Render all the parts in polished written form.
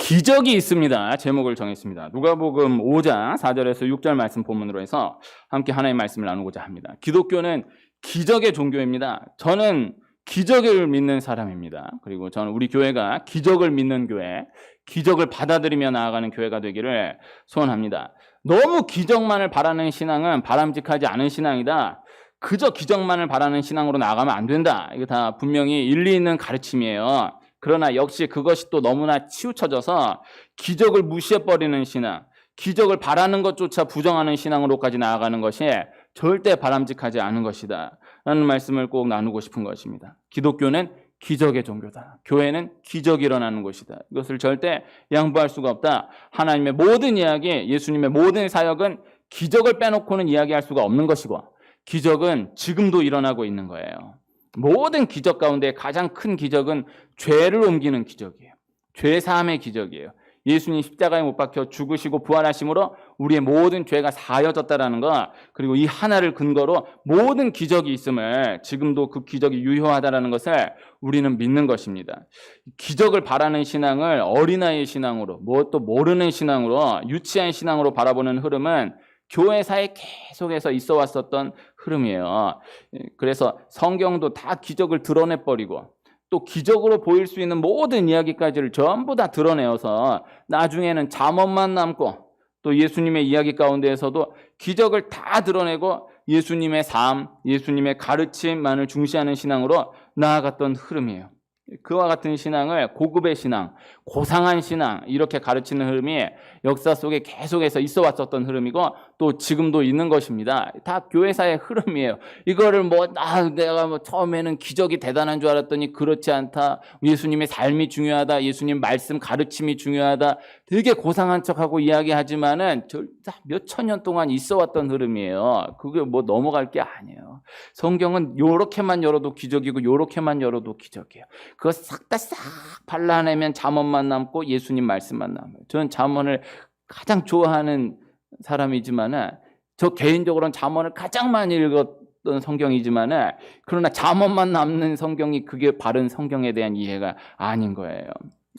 기적이 있습니다. 제목을 정했습니다. 누가복음 5장 4절에서 6절 말씀 본문으로 해서 함께 하나님의 말씀을 나누고자 합니다. 기독교는 기적의 종교입니다. 저는 기적을 믿는 사람입니다. 그리고 저는 우리 교회가 기적을 믿는 교회, 기적을 받아들이며 나아가는 교회가 되기를 소원합니다. 너무 기적만을 바라는 신앙은 바람직하지 않은 신앙이다. 그저 기적만을 바라는 신앙으로 나아가면 안 된다. 이거 다 분명히 일리 있는 가르침이에요. 그러나 역시 그것이 또 너무나 치우쳐져서 기적을 무시해버리는 신앙, 기적을 바라는 것조차 부정하는 신앙으로까지 나아가는 것이 절대 바람직하지 않은 것이다 라는 말씀을 꼭 나누고 싶은 것입니다. 기독교는 기적의 종교다. 교회는 기적이 일어나는 곳이다. 이것을 절대 양보할 수가 없다. 하나님의 모든 이야기, 예수님의 모든 사역은 기적을 빼놓고는 이야기할 수가 없는 것이고, 기적은 지금도 일어나고 있는 거예요. 모든 기적 가운데 가장 큰 기적은 죄를 옮기는 기적이에요. 죄 사함의 기적이에요. 예수님 십자가에 못 박혀 죽으시고 부활하심으로 우리의 모든 죄가 사여졌다라는 것, 그리고 이 하나를 근거로 모든 기적이 있음을, 지금도 그 기적이 유효하다라는 것을 우리는 믿는 것입니다. 기적을 바라는 신앙을 어린아이의 신앙으로, 뭣도 모르는 신앙으로, 유치한 신앙으로 바라보는 흐름은 교회사에 계속해서 있어 왔었던 흐름이에요. 그래서 성경도 다 기적을 드러내버리고 또 기적으로 보일 수 있는 모든 이야기까지를 전부 다 드러내어서 나중에는 잠언만 남고, 또 예수님의 이야기 가운데에서도 기적을 다 드러내고 예수님의 삶, 예수님의 가르침만을 중시하는 신앙으로 나아갔던 흐름이에요. 그와 같은 신앙을 고급의 신앙, 고상한 신앙, 이렇게 가르치는 흐름이 역사 속에 계속해서 있어 왔었던 흐름이고 또 지금도 있는 것입니다. 다 교회사의 흐름이에요. 이거를 내가 처음에는 기적이 대단한 줄 알았더니 그렇지 않다. 예수님의 삶이 중요하다. 예수님 말씀 가르침이 중요하다. 되게 고상한 척하고 이야기하지만은 몇천 년 동안 있어 왔던 흐름이에요. 그게 넘어갈 게 아니에요. 성경은 요렇게만 열어도 기적이고 요렇게만 열어도 기적이에요. 그거 싹 다 싹 발라내면 잠언만 남고 예수님 말씀만 남아요. 저는 잠언을 가장 좋아하는 사람이지만은, 저 개인적으로는 잠언을 가장 많이 읽었던 성경이지만은, 그러나 잠언만 남는 성경이 그게 바른 성경에 대한 이해가 아닌 거예요.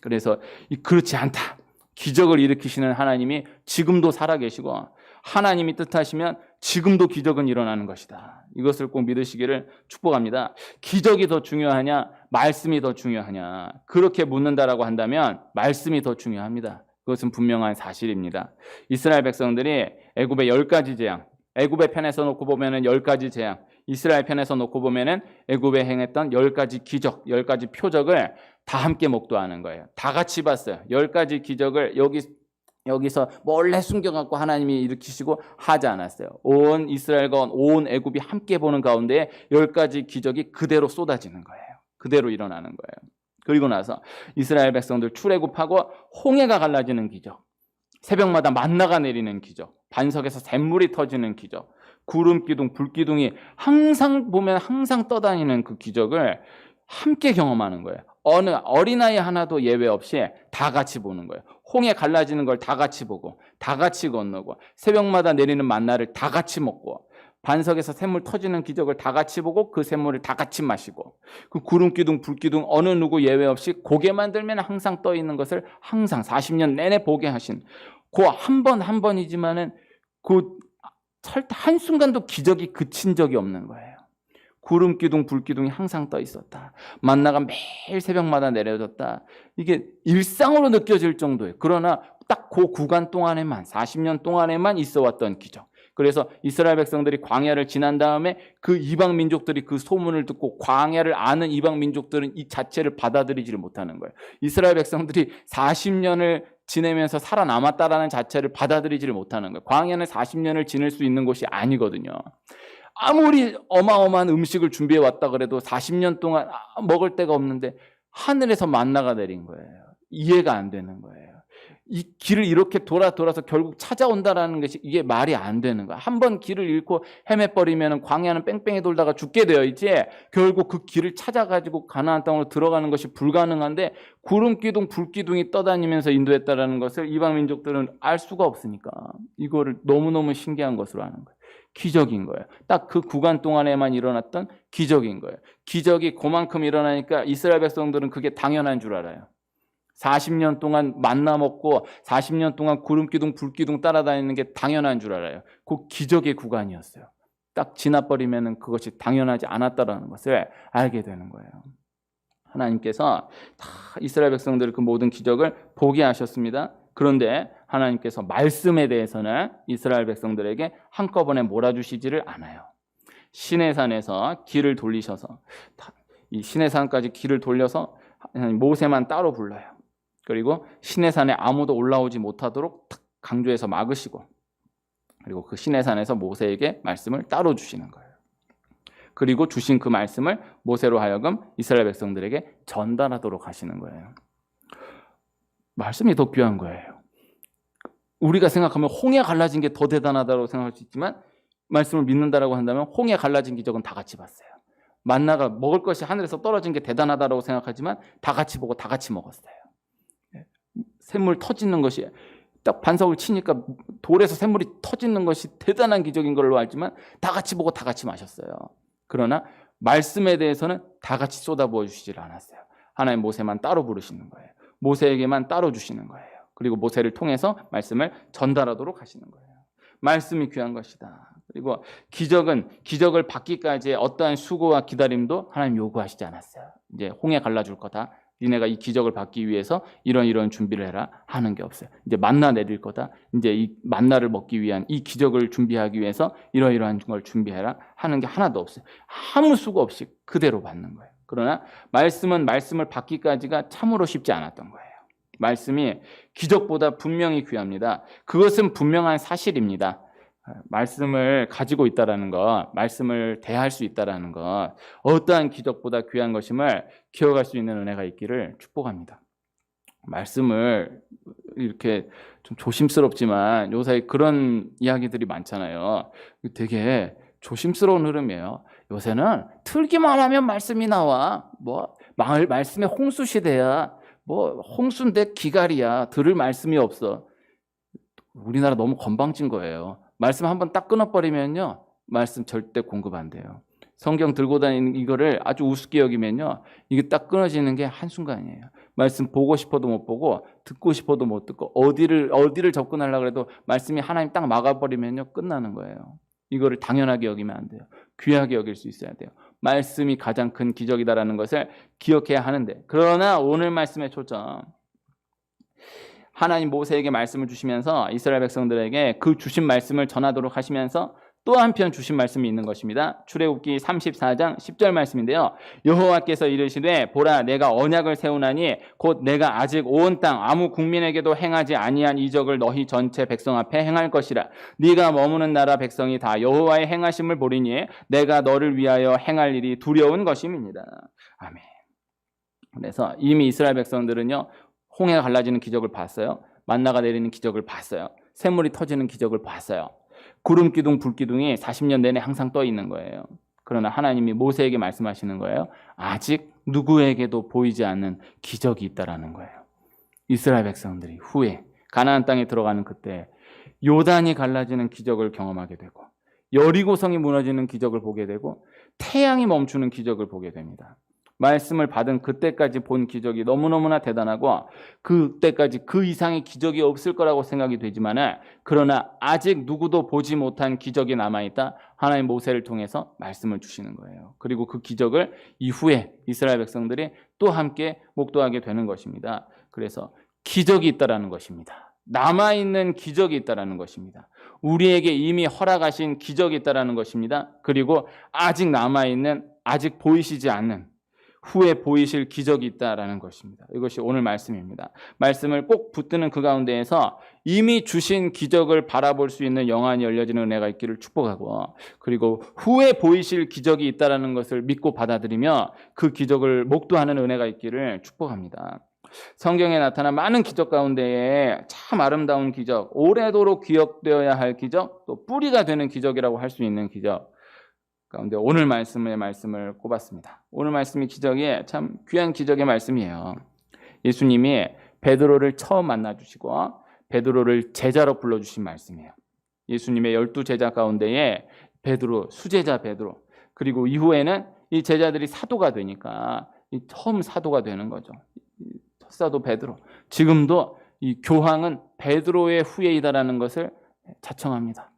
그래서 그렇지 않다. 기적을 일으키시는 하나님이 지금도 살아계시고 하나님이 뜻하시면 지금도 기적은 일어나는 것이다. 이것을 꼭 믿으시기를 축복합니다. 기적이 더 중요하냐, 말씀이 더 중요하냐, 그렇게 묻는다라고 한다면 말씀이 더 중요합니다. 그것은 분명한 사실입니다. 이스라엘 백성들이 애굽의 10가지 재앙, 애굽의 편에서 놓고 보면은 10가지 재앙, 이스라엘 편에서 놓고 보면은 애굽에 행했던 10가지 기적, 10가지 표적을 다 함께 목도하는 거예요. 다 같이 봤어요. 10가지 기적을 여기서 몰래 숨겨갖고 하나님이 일으키시고 하지 않았어요. 온 이스라엘과 온 애굽이 함께 보는 가운데 10가지 기적이 그대로 쏟아지는 거예요. 그대로 일어나는 거예요. 그리고 나서 이스라엘 백성들 출애굽하고 홍해가 갈라지는 기적, 새벽마다 만나가 내리는 기적, 반석에서 샘물이 터지는 기적, 구름 기둥, 불 기둥이 항상 보면 항상 떠다니는 그 기적을 함께 경험하는 거예요. 어느 어린아이 하나도 예외 없이 다 같이 보는 거예요. 홍해 갈라지는 걸 다 같이 보고 다 같이 건너고 새벽마다 내리는 만나를 다 같이 먹고 반석에서 샘물 터지는 기적을 다 같이 보고 그 샘물을 다 같이 마시고 그 구름 기둥, 불 기둥 어느 누구 예외 없이 고개만 들면 항상 떠 있는 것을 항상 40년 내내 보게 하신 그 한 번 한 번이지만은 그 한순간도 기적이 그친 적이 없는 거예요. 구름 기둥, 불 기둥이 항상 떠 있었다. 만나가 매일 새벽마다 내려졌다. 이게 일상으로 느껴질 정도예요. 그러나 딱 그 구간 동안에만, 40년 동안에만 있어 왔던 기적. 그래서 이스라엘 백성들이 광야를 지난 다음에 그 이방 민족들이 그 소문을 듣고 광야를 아는 이방 민족들은 이 자체를 받아들이지를 못하는 거예요. 이스라엘 백성들이 40년을 지내면서 살아남았다라는 자체를 받아들이지를 못하는 거예요. 광야는 40년을 지낼 수 있는 곳이 아니거든요. 아무리 어마어마한 음식을 준비해 왔다 그래도 40년 동안 먹을 데가 없는데 하늘에서 만나가 내린 거예요. 이해가 안 되는 거예요. 이 길을 이렇게 돌아서 결국 찾아온다라는 것이 이게 말이 안 되는 거야. 한번 길을 잃고 헤매버리면 광야는 뺑뺑이 돌다가 죽게 되어 있지, 결국 그 길을 찾아가지고 가나안 땅으로 들어가는 것이 불가능한데 구름 기둥, 불 기둥이 떠다니면서 인도했다라는 것을 이방 민족들은 알 수가 없으니까 이거를 너무너무 신기한 것으로 하는 거예요. 기적인 거예요. 딱 그 구간 동안에만 일어났던 기적인 거예요. 기적이 그만큼 일어나니까 이스라엘 백성들은 그게 당연한 줄 알아요. 40년 동안 만나 먹고 40년 동안 구름기둥 불기둥 따라다니는 게 당연한 줄 알아요. 그 기적의 구간이었어요. 딱 지나버리면 그것이 당연하지 않았다라는 것을 알게 되는 거예요. 하나님께서 다 이스라엘 백성들의 그 모든 기적을 보게 하셨습니다. 그런데 하나님께서 말씀에 대해서는 이스라엘 백성들에게 한꺼번에 몰아주시지를 않아요. 시내산에서 길을 돌리셔서 이 시내산까지 길을 돌려서 모세만 따로 불러요. 그리고 시내산에 아무도 올라오지 못하도록 강조해서 막으시고, 그리고 그 시내산에서 모세에게 말씀을 따로 주시는 거예요. 그리고 주신 그 말씀을 모세로 하여금 이스라엘 백성들에게 전달하도록 하시는 거예요. 말씀이 더 귀한 거예요. 우리가 생각하면 홍해 갈라진 게 더 대단하다고 생각할 수 있지만, 말씀을 믿는다라고 한다면 홍해 갈라진 기적은 다 같이 봤어요. 만나가 먹을 것이 하늘에서 떨어진 게 대단하다고 생각하지만 다 같이 보고 다 같이 먹었어요. 샘물 터지는 것이, 딱 반석을 치니까 돌에서 샘물이 터지는 것이 대단한 기적인 걸로 알지만 다 같이 보고 다 같이 마셨어요. 그러나 말씀에 대해서는 다 같이 쏟아부어 주시질 않았어요. 하나님 모세만 따로 부르시는 거예요. 모세에게만 따로 주시는 거예요. 그리고 모세를 통해서 말씀을 전달하도록 하시는 거예요. 말씀이 귀한 것이다. 그리고 기적을 받기까지의 어떠한 수고와 기다림도 하나님 요구하시지 않았어요. 이제 홍해 갈라줄 거다. 니네가 이 기적을 받기 위해서 이런 준비를 해라 하는 게 없어요. 이제 만나 내릴 거다. 이제 이 만나를 먹기 위한 이 기적을 준비하기 위해서 이러이러한 걸 준비해라 하는 게 하나도 없어요. 아무 수고 없이 그대로 받는 거예요. 그러나 말씀을 받기까지가 참으로 쉽지 않았던 거예요. 말씀이 기적보다 분명히 귀합니다. 그것은 분명한 사실입니다. 말씀을 가지고 있다라는 것, 말씀을 대할 수 있다라는 것, 어떠한 기적보다 귀한 것임을 기억할 수 있는 은혜가 있기를 축복합니다. 말씀을 이렇게 좀 조심스럽지만 요새 그런 이야기들이 많잖아요. 되게 조심스러운 흐름이에요. 요새는 틀기만 하면 말씀이 나와. 말씀의 홍수 시대야. 홍수인데 기갈이야. 들을 말씀이 없어. 우리나라 너무 건방진 거예요. 말씀 한번 딱 끊어버리면요, 말씀 절대 공급 안 돼요. 성경 들고 다니는 이거를 아주 우습게 여기면요, 이게 딱 끊어지는 게 한순간이에요. 말씀 보고 싶어도 못 보고 듣고 싶어도 못 듣고 어디를 접근하려고 해도 말씀이 하나님 딱 막아버리면요, 끝나는 거예요. 이거를 당연하게 여기면 안 돼요. 귀하게 여길 수 있어야 돼요. 말씀이 가장 큰 기적이다라는 것을 기억해야 하는데, 그러나 오늘 말씀의 초점, 하나님 모세에게 말씀을 주시면서 이스라엘 백성들에게 그 주신 말씀을 전하도록 하시면서 또 한편 주신 말씀이 있는 것입니다. 출애굽기 34장 10절 말씀인데요. 여호와께서 이르시되 보라 내가 언약을 세우나니 곧 내가 아직 온 땅 아무 국민에게도 행하지 아니한 이적을 너희 전체 백성 앞에 행할 것이라. 네가 머무는 나라 백성이 다 여호와의 행하심을 보리니 내가 너를 위하여 행할 일이 두려운 것임이니라. 아멘. 그래서 이미 이스라엘 백성들은요, 홍해가 갈라지는 기적을 봤어요. 만나가 내리는 기적을 봤어요. 샘물이 터지는 기적을 봤어요. 구름기둥 불기둥이 40년 내내 항상 떠 있는 거예요. 그러나 하나님이 모세에게 말씀하시는 거예요. 아직 누구에게도 보이지 않는 기적이 있다라는 거예요. 이스라엘 백성들이 후에 가나안 땅에 들어가는 그때 요단이 갈라지는 기적을 경험하게 되고, 여리고성이 무너지는 기적을 보게 되고, 태양이 멈추는 기적을 보게 됩니다. 말씀을 받은 그때까지 본 기적이 너무너무나 대단하고, 그때까지 그 이상의 기적이 없을 거라고 생각이 되지만, 그러나 아직 누구도 보지 못한 기적이 남아있다. 하나님 모세를 통해서 말씀을 주시는 거예요. 그리고 그 기적을 이후에 이스라엘 백성들이 또 함께 목도하게 되는 것입니다. 그래서 기적이 있다라는 것입니다. 남아있는 기적이 있다라는 것입니다. 우리에게 이미 허락하신 기적이 있다라는 것입니다. 그리고 아직 남아있는, 아직 보이시지 않는, 후에 보이실 기적이 있다라는 것입니다. 이것이 오늘 말씀입니다. 말씀을 꼭 붙드는 그 가운데에서 이미 주신 기적을 바라볼 수 있는 영안이 열려지는 은혜가 있기를 축복하고, 그리고 후에 보이실 기적이 있다라는 것을 믿고 받아들이며 그 기적을 목도하는 은혜가 있기를 축복합니다. 성경에 나타난 많은 기적 가운데에 참 아름다운 기적, 오래도록 기억되어야 할 기적, 또 뿌리가 되는 기적이라고 할 수 있는 기적 가운데 오늘 말씀을 꼽았습니다. 오늘 말씀이 기적이 참 귀한 기적의 말씀이에요. 예수님이 베드로를 처음 만나주시고 베드로를 제자로 불러주신 말씀이에요. 예수님의 12제자 가운데에 베드로, 수제자 베드로, 그리고 이후에는 이 제자들이 사도가 되니까 처음 사도가 되는 거죠. 사도 베드로. 지금도 이 교황은 베드로의 후예이다라는 것을 자청합니다.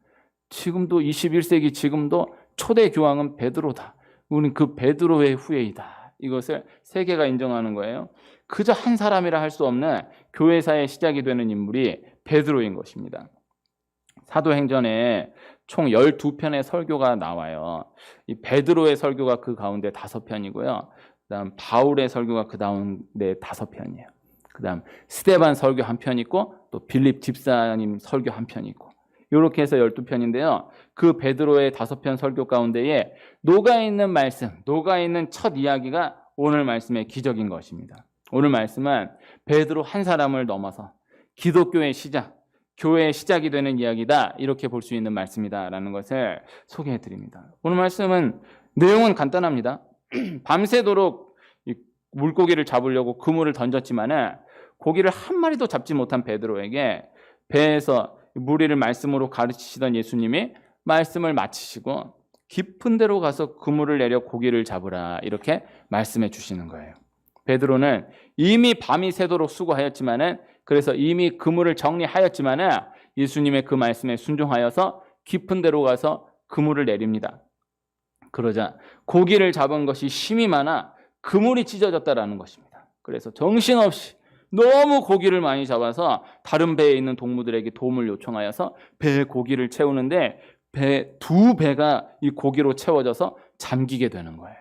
지금도 21세기 지금도 초대 교황은 베드로다. 우리는 그 베드로의 후예이다. 이것을 세계가 인정하는 거예요. 그저 한 사람이라 할 수 없는 교회사의 시작이 되는 인물이 베드로인 것입니다. 사도행전에 총 12편의 설교가 나와요. 이 베드로의 설교가 그 가운데 5편이고요. 그다음 바울의 설교가 그 가운데 5편이에요. 그다음 스데반 설교 한 편 있고 또 빌립 집사님 설교 한 편 있고 이렇게 해서 12편인데요. 그 베드로의 5편 설교 가운데에 녹아있는 말씀, 녹아있는 첫 이야기가 오늘 말씀의 기적인 것입니다. 오늘 말씀은 베드로 한 사람을 넘어서 기독교의 시작, 교회의 시작이 되는 이야기다. 이렇게 볼 수 있는 말씀이다라는 것을 소개해 드립니다. 오늘 말씀은 내용은 간단합니다. 밤새도록 물고기를 잡으려고 그물을 던졌지만은 고기를 한 마리도 잡지 못한 베드로에게 배에서 무리를 말씀으로 가르치시던 예수님이 말씀을 마치시고 깊은 데로 가서 그물을 내려 고기를 잡으라 이렇게 말씀해 주시는 거예요. 베드로는 이미 밤이 새도록 수고하였지만은 그래서 이미 그물을 정리하였지만은 예수님의 그 말씀에 순종하여서 깊은 데로 가서 그물을 내립니다. 그러자 고기를 잡은 것이 힘이 많아 그물이 찢어졌다라는 것입니다. 그래서 정신없이 너무 고기를 많이 잡아서 다른 배에 있는 동무들에게 도움을 요청하여서 배에 고기를 채우는데 두 배가 이 고기로 채워져서 잠기게 되는 거예요.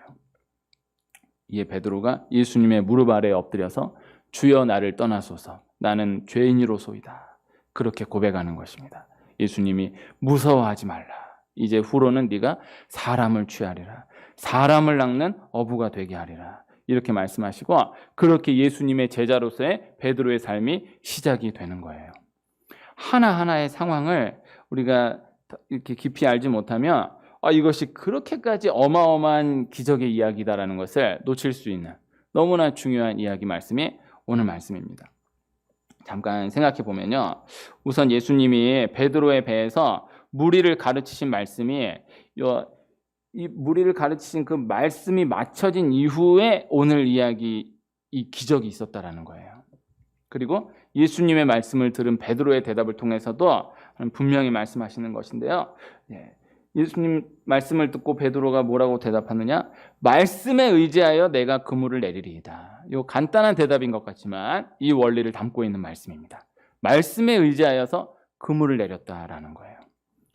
이에 베드로가 예수님의 무릎 아래에 엎드려서 주여 나를 떠나소서 나는 죄인이로소이다. 그렇게 고백하는 것입니다. 예수님이 무서워하지 말라. 이제 후로는 네가 사람을 취하리라. 사람을 낚는 어부가 되게 하리라. 이렇게 말씀하시고 그렇게 예수님의 제자로서의 베드로의 삶이 시작이 되는 거예요. 하나하나의 상황을 우리가 이렇게 깊이 알지 못하면 이것이 그렇게까지 어마어마한 기적의 이야기다라는 것을 놓칠 수 있는 너무나 중요한 이야기 말씀이 오늘 말씀입니다. 잠깐 생각해 보면요. 우선 예수님이 베드로의 배에서 무리를 가르치신 말씀이 이 무리를 가르치신 그 말씀이 맞춰진 이후에 오늘 이야기 이 기적이 있었다라는 거예요. 그리고 예수님의 말씀을 들은 베드로의 대답을 통해서도 분명히 말씀하시는 것인데요. 예수님 말씀을 듣고 베드로가 뭐라고 대답하느냐? 말씀에 의지하여 내가 그물을 내리리이다. 이 간단한 대답인 것 같지만 이 원리를 담고 있는 말씀입니다. 말씀에 의지하여서 그물을 내렸다라는 거예요.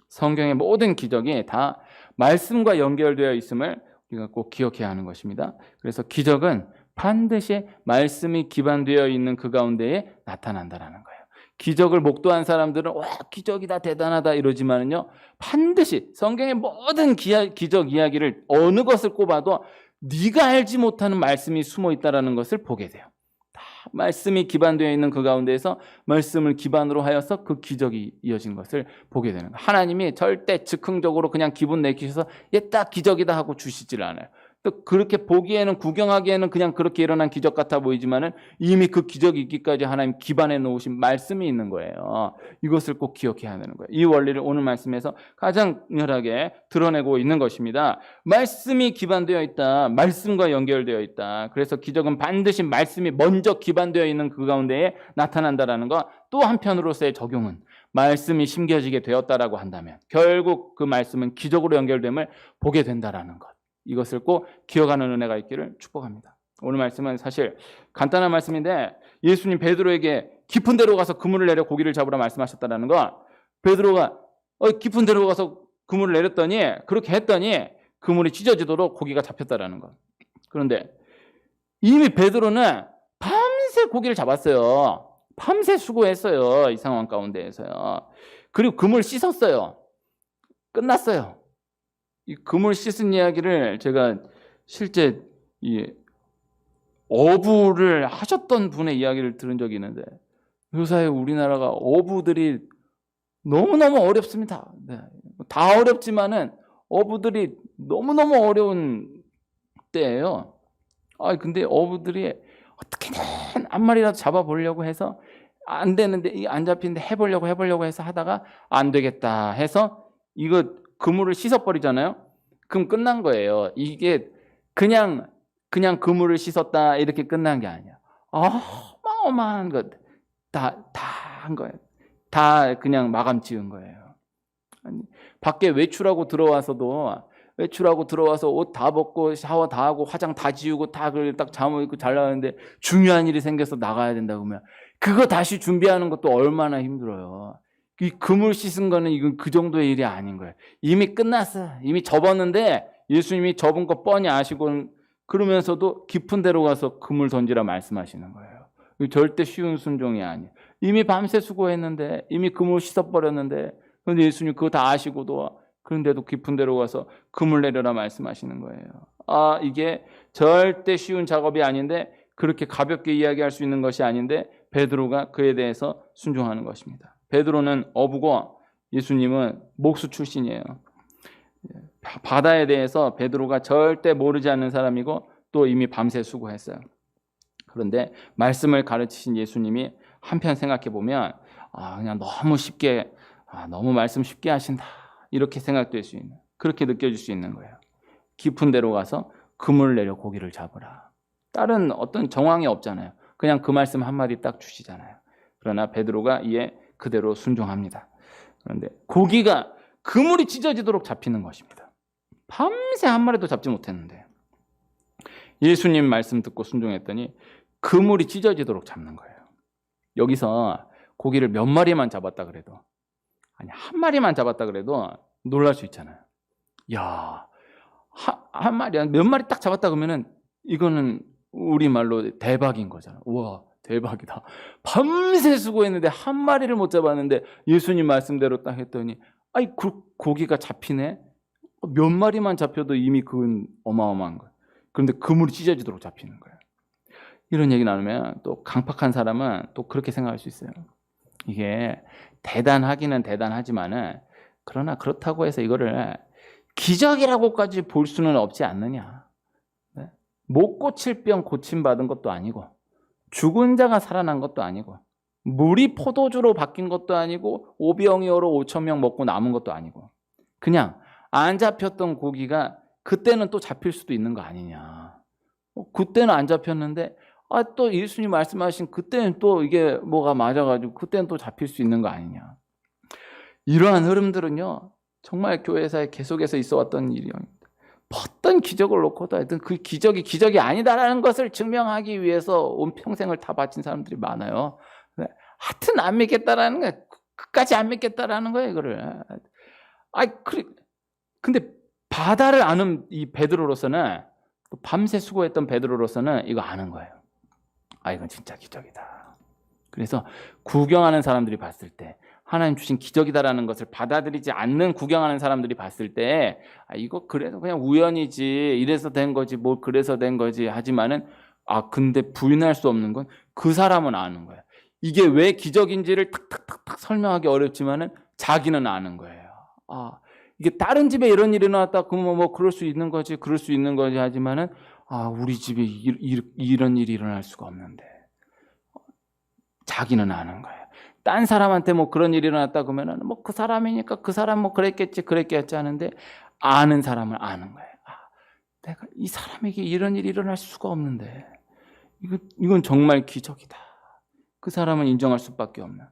성경의 모든 기적이 다 말씀과 연결되어 있음을 우리가 꼭 기억해야 하는 것입니다. 그래서 기적은 반드시 말씀이 기반되어 있는 그 가운데에 나타난다라는 거예요. 기적을 목도한 사람들은 와 기적이다 대단하다 이러지만은요 반드시 성경의 모든 기적 이야기를 어느 것을 꼽아도 네가 알지 못하는 말씀이 숨어 있다라는 것을 보게 돼요. 다 말씀이 기반되어 있는 그 가운데에서 말씀을 기반으로 하여서 그 기적이 이어진 것을 보게 되는 거예요. 하나님이 절대 즉흥적으로 그냥 기분 내키셔서 얘 딱 기적이다 하고 주시질 않아요. 또 그렇게 보기에는 구경하기에는 그냥 그렇게 일어난 기적 같아 보이지만은 이미 그 기적이 있기까지 하나님 기반해 놓으신 말씀이 있는 거예요. 이것을 꼭 기억해야 되는 거예요. 이 원리를 오늘 말씀에서 가장 강렬하게 드러내고 있는 것입니다. 말씀이 기반되어 있다. 말씀과 연결되어 있다. 그래서 기적은 반드시 말씀이 먼저 기반되어 있는 그 가운데에 나타난다라는 것. 또 한편으로서의 적용은 말씀이 심겨지게 되었다라고 한다면 결국 그 말씀은 기적으로 연결됨을 보게 된다라는 것. 이것을 꼭 기억하는 은혜가 있기를 축복합니다. 오늘 말씀은 사실 간단한 말씀인데 예수님 베드로에게 깊은 데로 가서 그물을 내려 고기를 잡으라 말씀하셨다는 거. 베드로가 깊은 데로 가서 그물을 내렸더니 그렇게 했더니 그물이 찢어지도록 고기가 잡혔다는 거. 그런데 이미 베드로는 밤새 고기를 잡았어요. 밤새 수고했어요. 이 상황 가운데에서요. 그리고 그물 씻었어요. 끝났어요. 이 그물 씻은 이야기를 제가 실제 이 어부를 하셨던 분의 이야기를 들은 적이 있는데 요사이 우리나라가 어부들이 너무너무 어렵습니다. 네. 다 어렵지만은 어부들이 너무너무 어려운 때예요. 근데 어부들이 어떻게든 한 마리라도 잡아보려고 해서 안 되는데 안 잡히는데 해보려고 해서 하다가 안 되겠다 해서 이거 그물을 씻어버리잖아요. 그럼 끝난 거예요. 이게 그냥 그물을 씻었다 이렇게 끝난 게 아니야. 어마어마한 것 다 한 거예요. 다 그냥 마감 지은 거예요. 아니, 밖에 외출하고 들어와서 옷 다 벗고 샤워 다 하고 화장 다 지우고 다 딱 잠을 입고 잘 나가는데 중요한 일이 생겨서 나가야 된다 그러면 그거 다시 준비하는 것도 얼마나 힘들어요. 이 그물 씻은 거는 이건 그 정도의 일이 아닌 거예요. 이미 끝났어. 이미 접었는데 예수님이 접은 거 뻔히 아시고 그러면서도 깊은 데로 가서 그물 던지라 말씀하시는 거예요. 절대 쉬운 순종이 아니에요. 이미 밤새 수고했는데 이미 그물 씻어버렸는데 그런데 예수님 그거 다 아시고도 그런데도 깊은 데로 가서 그물 내려라 말씀하시는 거예요. 이게 절대 쉬운 작업이 아닌데 그렇게 가볍게 이야기할 수 있는 것이 아닌데 베드로가 그에 대해서 순종하는 것입니다. 베드로는 어부고 예수님은 목수 출신이에요. 바다에 대해서 베드로가 절대 모르지 않는 사람이고 또 이미 밤새 수고했어요. 그런데 말씀을 가르치신 예수님이 한편 생각해 보면 그냥 너무 쉽게 너무 말씀 쉽게 하신다 이렇게 생각될 수 있는 그렇게 느껴질 수 있는 거예요. 깊은 데로 가서 그물 내려 고기를 잡으라. 다른 어떤 정황이 없잖아요. 그냥 그 말씀 한마디 딱 주시잖아요. 그러나 베드로가 이에 그대로 순종합니다. 그런데 고기가 그물이 찢어지도록 잡히는 것입니다. 밤새 한 마리도 잡지 못했는데 예수님 말씀 듣고 순종했더니 그물이 찢어지도록 잡는 거예요. 여기서 고기를 몇 마리만 잡았다 그래도 한 마리만 잡았다 그래도 놀랄 수 있잖아요. 야, 한 마리, 몇 마리 딱 잡았다 그러면은 이거는 우리말로 대박인 거잖아. 우와, 대박이다. 밤새 수고했는데 한 마리를 못 잡았는데 예수님 말씀대로 딱 했더니 그 고기가 잡히네. 몇 마리만 잡혀도 이미 그건 어마어마한 거예요. 그런데 그물이 찢어지도록 잡히는 거예요. 이런 얘기 나누면 또 강팍한 사람은 또 그렇게 생각할 수 있어요. 이게 대단하기는 대단하지만은 그러나 그렇다고 해서 이거를 기적이라고까지 볼 수는 없지 않느냐. 못 고칠 병 고침받은 것도 아니고 죽은 자가 살아난 것도 아니고 물이 포도주로 바뀐 것도 아니고 오병이어로 5,000명 먹고 남은 것도 아니고 그냥 안 잡혔던 고기가 그때는 또 잡힐 수도 있는 거 아니냐. 그때는 안 잡혔는데 또 예수님 말씀하신 그때는 또 이게 뭐가 맞아가지고 그때는 또 잡힐 수 있는 거 아니냐. 이러한 흐름들은요 정말 교회사에 계속해서 있어왔던 일이에요. 어떤 기적을 놓고도 하여튼 그 기적이 아니다라는 것을 증명하기 위해서 온 평생을 다 바친 사람들이 많아요. 하여튼 안 믿겠다라는 거예요. 끝까지 안 믿겠다라는 거예요 이거를. 근데 바다를 아는 이 베드로로서는 밤새 수고했던 베드로로서는 이거 아는 거예요. 이건 진짜 기적이다. 그래서 구경하는 사람들이 봤을 때 하나님 주신 기적이다라는 것을 받아들이지 않는 구경하는 사람들이 봤을 때 이거 그래서 그냥 우연이지 이래서 된 거지 뭐 그래서 된 거지 하지만은 근데 부인할 수 없는 건 그 사람은 아는 거예요. 이게 왜 기적인지를 탁탁탁탁 설명하기 어렵지만은 자기는 아는 거예요. 이게 다른 집에 이런 일이 나왔다 그러면 뭐 그럴 수 있는 거지 하지만은 우리 집에 이런 일이 일어날 수가 없는데 자기는 아는 거예요. 딴 사람한테 뭐 그런 일이 일어났다 그러면은 뭐 그 사람이니까 그 사람 뭐 그랬겠지 하는데 아는 사람을 아는 거예요. 내가 이 사람에게 이런 일이 일어날 수가 없는데 이건 정말 기적이다. 그 사람은 인정할 수밖에 없는.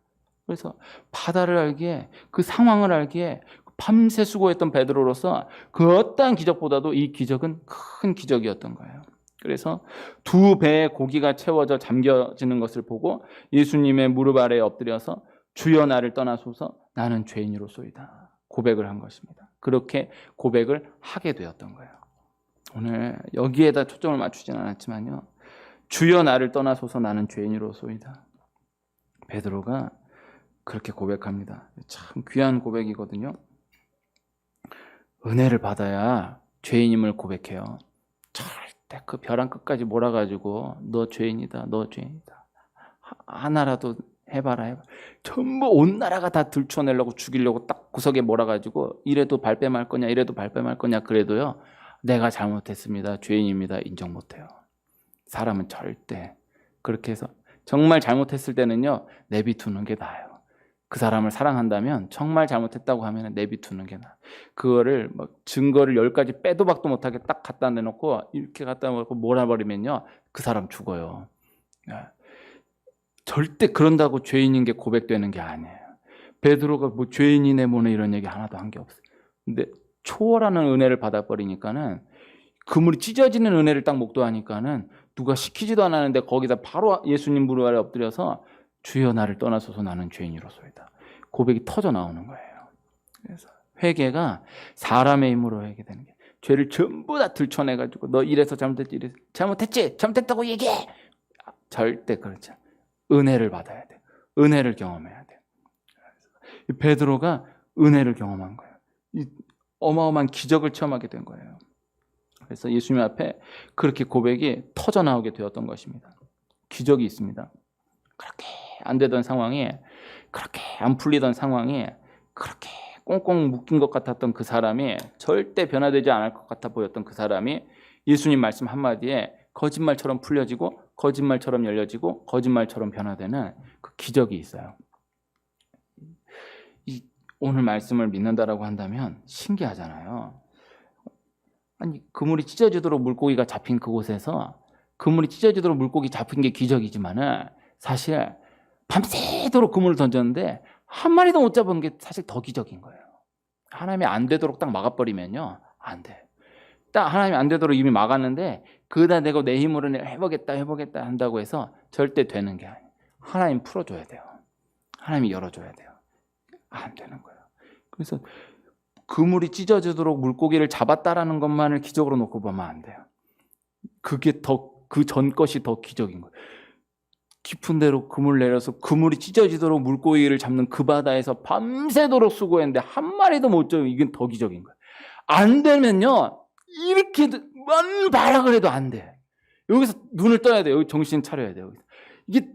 그래서 바다를 알기에 그 상황을 알기에 밤새 수고했던 베드로로서 그 어떠한 기적보다도 이 기적은 큰 기적이었던 거예요. 그래서 2배의 고기가 채워져 잠겨지는 것을 보고 예수님의 무릎 아래에 엎드려서 주여 나를 떠나소서 나는 죄인으로소이다 고백을 한 것입니다. 그렇게 고백을 하게 되었던 거예요. 오늘 여기에다 초점을 맞추진 않았지만요. 주여 나를 떠나소서 나는 죄인으로소이다. 베드로가 그렇게 고백합니다. 참 귀한 고백이거든요. 은혜를 받아야 죄인임을 고백해요. 절대 그 벼랑 끝까지 몰아가지고 너 죄인이다. 하나라도 해봐라. 전부 온 나라가 다 들춰내려고 죽이려고 딱 구석에 몰아가지고 이래도 발뺌할 거냐 그래도요. 내가 잘못했습니다. 죄인입니다. 인정 못해요. 사람은 절대 그렇게 해서 정말 잘못했을 때는요. 내비두는 게 나아요. 그 사람을 사랑한다면 정말 잘못했다고 하면 내비두는 게 나아. 그거를 막 증거를 10가지 빼도 박도 못하게 딱 갖다 내놓고 이렇게 갖다 놓고 몰아버리면요. 그 사람 죽어요. 절대 그런다고 죄인인 게 고백되는 게 아니에요. 베드로가 뭐 죄인이네 뭐네 이런 얘기 하나도 한 게 없어요. 근데 초월하는 은혜를 받아버리니까는 그물이 찢어지는 은혜를 딱 목도하니까는 누가 시키지도 않았는데 거기다 바로 예수님 무릎 아래 엎드려서 주여 나를 떠나소서 나는 죄인이로소이다. 고백이 터져 나오는 거예요. 그래서 회개가 사람의 힘으로 회개되는 게 죄를 전부 다 들춰내가지고 너 이래서 잘못했지 이래서 잘못했다고 얘기해. 절대 그렇지 않아요. 은혜를 받아야 돼. 은혜를 경험해야 돼. 베드로가 은혜를 경험한 거예요. 이 어마어마한 기적을 체험하게 된 거예요. 그래서 예수님 앞에 그렇게 고백이 터져 나오게 되었던 것입니다. 기적이 있습니다. 그렇게 안 되던 상황이, 그렇게 안 풀리던 상황이, 그렇게 꽁꽁 묶인 것 같았던 그 사람이, 절대 변화되지 않을 것 같아 보였던 그 사람이 예수님 말씀 한마디에 거짓말처럼 풀려지고 거짓말처럼 열려지고 거짓말처럼 변화되는 그 기적이 있어요. 오늘 말씀을 믿는다라고 한다면 신기하잖아요. 아니, 그물이 찢어지도록 물고기가 잡힌 그곳에서 그물이 찢어지도록 물고기 잡힌 게 기적이지만은 사실 밤새도록 그물을 던졌는데 한 마리도 못 잡은 게 사실 더 기적인 거예요. 하나님이 안 되도록 딱 막아버리면요, 안 돼. 딱 하나님이 안 되도록 이미 막았는데 그다 내가 내 힘으로 해보겠다 한다고 해서 절대 되는 게 아니에요. 하나님 풀어줘야 돼요. 하나님이 열어줘야 돼요. 안 되는 거예요. 그래서 그물이 찢어지도록 물고기를 잡았다라는 것만을 기적으로 놓고 보면 안 돼요. 그게 더, 그 전 것이 더 기적인 거예요. 깊은 데로 그물 내려서 그물이 찢어지도록 물고기를 잡는 그 바다에서 밤새도록 수고했는데 한 마리도 못 잡으면 이건 더 기적인 거예요. 안 되면요, 이렇게 만 발악을 해도 안 돼. 여기서 눈을 떠야 돼요. 여기 정신 차려야 돼요. 이게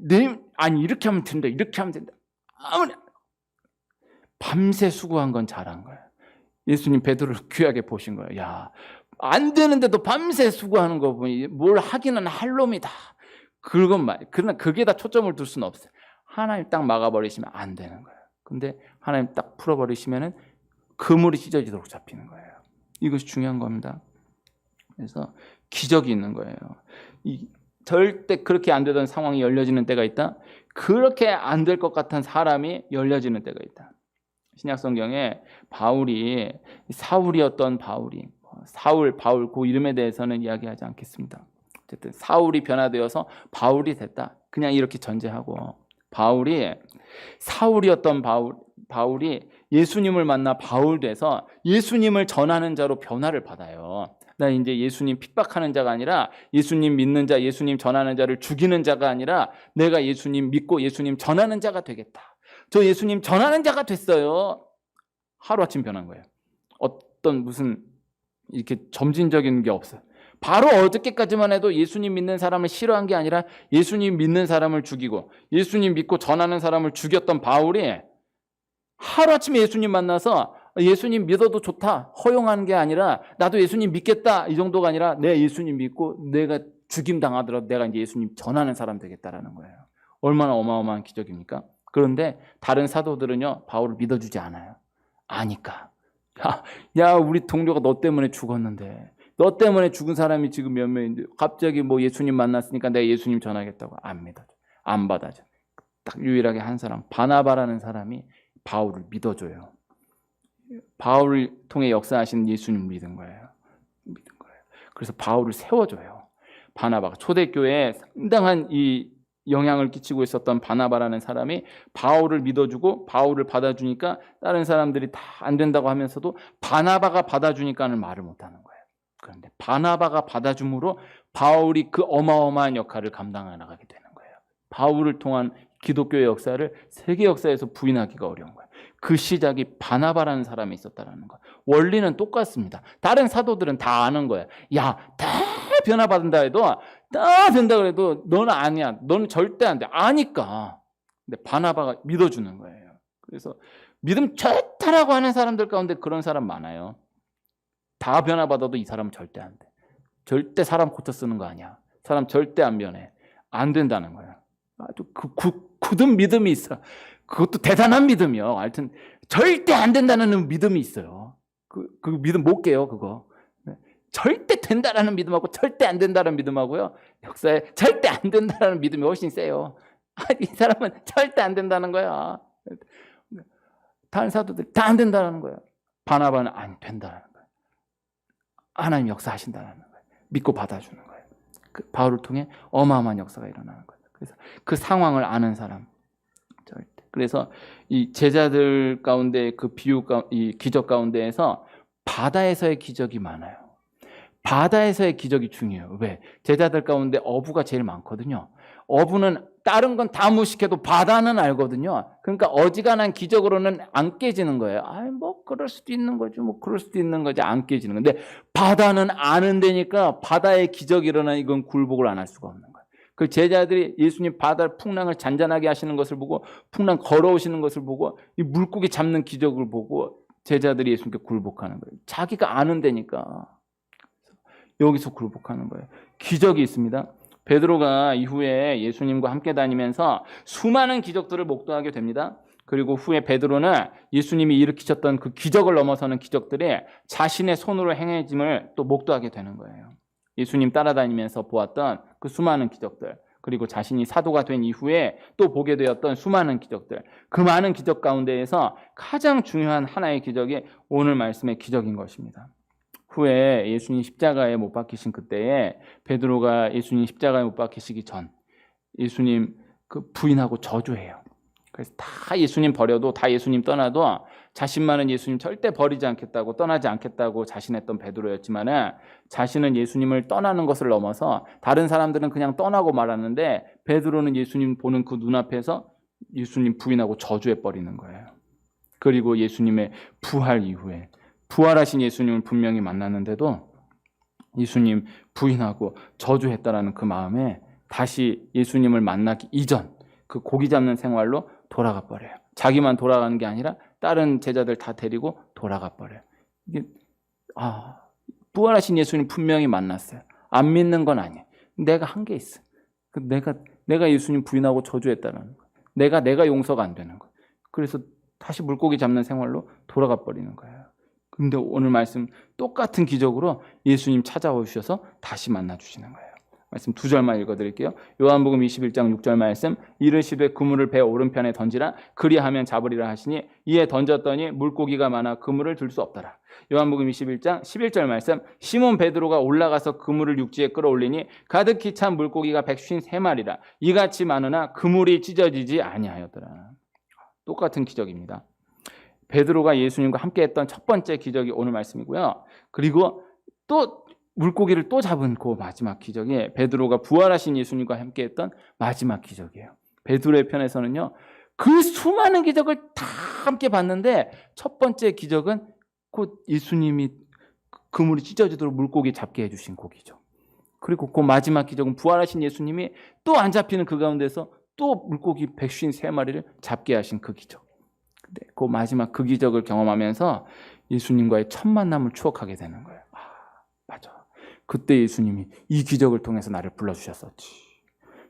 아니 이렇게 하면 된다, 이렇게 하면 된다. 아무리 밤새 수고한 건 잘한 거예요. 예수님 베드로를 귀하게 보신 거예요. 야, 안 되는데도 밤새 수고하는 거 보니 뭘 하기는 할 놈이다. 그러나 그게 다 초점을 둘 수는 없어요. 하나님 딱 막아버리시면 안 되는 거예요. 근데 하나님 딱 풀어버리시면은 그물이 찢어지도록 잡히는 거예요. 이것이 중요한 겁니다. 그래서 기적이 있는 거예요. 절대 그렇게 안 되던 상황이 열려지는 때가 있다. 그렇게 안 될 것 같은 사람이 열려지는 때가 있다. 신약 성경에 바울이 사울이었던 사울, 바울 그 이름에 대해서는 이야기하지 않겠습니다. 어쨌든 사울이 변화되어서 바울이 됐다. 그냥 이렇게 전제하고 바울이 사울이었던 바울이 예수님을 만나 바울 돼서 예수님을 전하는 자로 변화를 받아요. 나 이제 예수님 핍박하는 자가 아니라 예수님 믿는 자, 예수님 전하는 자를 죽이는 자가 아니라 내가 예수님 믿고 예수님 전하는 자가 되겠다. 저 예수님 전하는 자가 됐어요. 하루아침 변한 거예요. 어떤 무슨 이렇게 점진적인 게 없어요. 바로 어저께까지만 해도 예수님 믿는 사람을 싫어한 게 아니라 예수님 믿는 사람을 죽이고 예수님 믿고 전하는 사람을 죽였던 바울이 하루아침에 예수님 만나서 예수님 믿어도 좋다, 허용하는 게 아니라 나도 예수님 믿겠다 이 정도가 아니라 내 예수님 믿고 내가 죽임 당하더라도 내가 이제 예수님 전하는 사람 되겠다라는 거예요. 얼마나 어마어마한 기적입니까? 그런데 다른 사도들은요, 바울을 믿어주지 않아요. 아니까. 야, 우리 동료가 너 때문에 죽었는데, 너 때문에 죽은 사람이 지금 몇 명인데 갑자기 뭐 예수님 만났으니까 내가 예수님 전하겠다고 안 믿어줘. 안 받아줘. 딱 유일하게 한 사람, 바나바라는 사람이 바울을 믿어줘요. 바울을 통해 역사하신 예수님을 믿은 거예요. 그래서 바울을 세워줘요. 바나바가 초대교회에 상당한 이 영향을 끼치고 있었던 바나바라는 사람이 바울을 믿어주고 바울을 받아주니까 다른 사람들이 다 안 된다고 하면서도 바나바가 받아주니까는 말을 못하는 거예요. 그런데 바나바가 받아줌으로 바울이 그 어마어마한 역할을 감당해 나가게 되는 거예요. 바울을 통한 기독교의 역사를 세계 역사에서 부인하기가 어려운 거예요. 그 시작이 바나바라는 사람이 있었다는 거예요. 원리는 똑같습니다. 다른 사도들은 다 아는 거예요. 야, 다 변화받는다 해도 다 된다 그래도 너는 아니야. 너는 절대 안 돼. 아니까. 근데 바나바가 믿어주는 거예요. 그래서 믿음 좋다라고 하는 사람들 가운데 그런 사람 많아요. 다 변화받아도 이 사람은 절대 안 돼. 절대 사람 고쳐 쓰는 거 아니야. 사람 절대 안 변해. 안 된다는 거예요. 아주 굳은 믿음이 있어. 그것도 대단한 믿음이요. 하여튼 절대 안 된다는 믿음이 있어요. 그 믿음 못 깨요, 그거. 절대 된다라는 믿음하고 절대 안 된다라는 믿음하고요. 역사에 절대 안 된다라는 믿음이 훨씬 세요. 이 사람은 절대 안 된다는 거야. 다른 사도들 다 안 된다는 거야. 바나바는 안 된다는 거야. 하나님 역사하신다는 거예요. 믿고 받아주는 거예요. 그 바울을 통해 어마어마한 역사가 일어나는 거예요. 그래서 그 상황을 아는 사람 절대. 그래서 이 제자들 가운데 그 비유 이 기적 가운데에서 바다에서의 기적이 많아요. 바다에서의 기적이 중요해요. 왜? 제자들 가운데 어부가 제일 많거든요. 어부는 다른 건 다 무식해도 바다는 알거든요. 그러니까 어지간한 기적으로는 안 깨지는 거예요. 뭐 그럴 수도 있는 거지. 뭐 그럴 수도 있는 거지. 안 깨지는 건데 바다는 아는 데니까 바다의 기적이 일어나 이건 굴복을 안 할 수가 없는 거예요. 그 제자들이 예수님 바다 풍랑을 잔잔하게 하시는 것을 보고 풍랑 걸어오시는 것을 보고 이 물고기 잡는 기적을 보고 제자들이 예수님께 굴복하는 거예요. 자기가 아는 데니까. 여기서 굴복하는 거예요. 기적이 있습니다. 베드로가 이후에 예수님과 함께 다니면서 수많은 기적들을 목도하게 됩니다. 그리고 후에 베드로는 예수님이 일으키셨던 그 기적을 넘어서는 기적들이 자신의 손으로 행해짐을 또 목도하게 되는 거예요. 예수님 따라다니면서 보았던 그 수많은 기적들, 그리고 자신이 사도가 된 이후에 또 보게 되었던 수많은 기적들, 그 많은 기적 가운데에서 가장 중요한 하나의 기적이 오늘 말씀의 기적인 것입니다. 후에 예수님 십자가에 못 박히신 그때에 베드로가 예수님 십자가에 못 박히시기 전 예수님 그 부인하고 저주해요. 그래서 다 예수님 버려도 다 예수님 떠나도 자신만은 예수님 절대 버리지 않겠다고 떠나지 않겠다고 자신했던 베드로였지만은 자신은 예수님을 떠나는 것을 넘어서 다른 사람들은 그냥 떠나고 말았는데 베드로는 예수님 보는 그 눈앞에서 예수님 부인하고 저주해 버리는 거예요. 그리고 예수님의 부활 이후에 부활하신 예수님을 분명히 만났는데도 예수님 부인하고 저주했다라는 그 마음에 다시 예수님을 만나기 이전 그 고기 잡는 생활로 돌아가 버려요. 자기만 돌아가는 게 아니라 다른 제자들 다 데리고 돌아가 버려요. 이게 부활하신 예수님 분명히 만났어요. 안 믿는 건 아니에요. 내가 한 게 있어. 내가 예수님 부인하고 저주했다는 거예요. 내가 용서가 안 되는 거예요. 그래서 다시 물고기 잡는 생활로 돌아가 버리는 거예요. 근데 오늘 말씀 똑같은 기적으로 예수님 찾아오셔서 다시 만나주시는 거예요. 말씀 두 절만 읽어드릴게요. 요한복음 21장 6절 말씀, 이르시되 그물을 배 오른편에 던지라 그리하면 잡으리라 하시니 이에 던졌더니 물고기가 많아 그물을 들 수 없더라. 요한복음 21장 11절 말씀, 시몬 베드로가 올라가서 그물을 육지에 끌어올리니 가득히 찬 물고기가 153마리라 이같이 많으나 그물이 찢어지지 아니하였더라. 똑같은 기적입니다. 베드로가 예수님과 함께했던 첫 번째 기적이 오늘 말씀이고요. 그리고 또 물고기를 또 잡은 그 마지막 기적이 베드로가 부활하신 예수님과 함께했던 마지막 기적이에요. 베드로의 편에서는요, 그 수많은 기적을 다 함께 봤는데 첫 번째 기적은 곧 예수님이 그물이 찢어지도록 물고기 잡게 해주신 그 기적. 그리고 그 마지막 기적은 부활하신 예수님이 또 안 잡히는 그 가운데서 또 물고기 153마리를 잡게 하신 그 기적. 근데 그 마지막 그 기적을 경험하면서 예수님과의 첫 만남을 추억하게 되는 거예요. 맞아. 그때 예수님이 이 기적을 통해서 나를 불러주셨었지.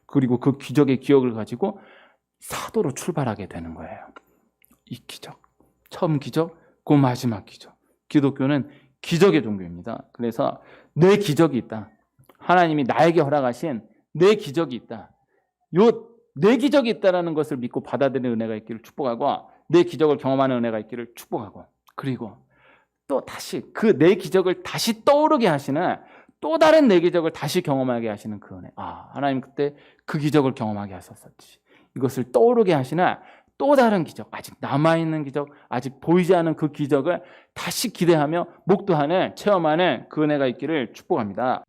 그리고 그 기적의 기억을 가지고 사도로 출발하게 되는 거예요. 이 기적. 처음 기적, 그 마지막 기적. 기독교는 기적의 종교입니다. 그래서 내 기적이 있다. 하나님이 나에게 허락하신 내 기적이 있다. 내 기적이 있다는 것을 믿고 받아들이는 은혜가 있기를 축복하고 내 기적을 경험하는 은혜가 있기를 축복하고 그리고 또 다시 그 내 기적을 다시 떠오르게 하시는 또 다른 내 기적을 다시 경험하게 하시는 그 은혜. 하나님 그때 그 기적을 경험하게 하셨었지. 이것을 떠오르게 하시는 또 다른 기적, 아직 남아있는 기적, 아직 보이지 않은 그 기적을 다시 기대하며 목도하는 체험하는 그 은혜가 있기를 축복합니다.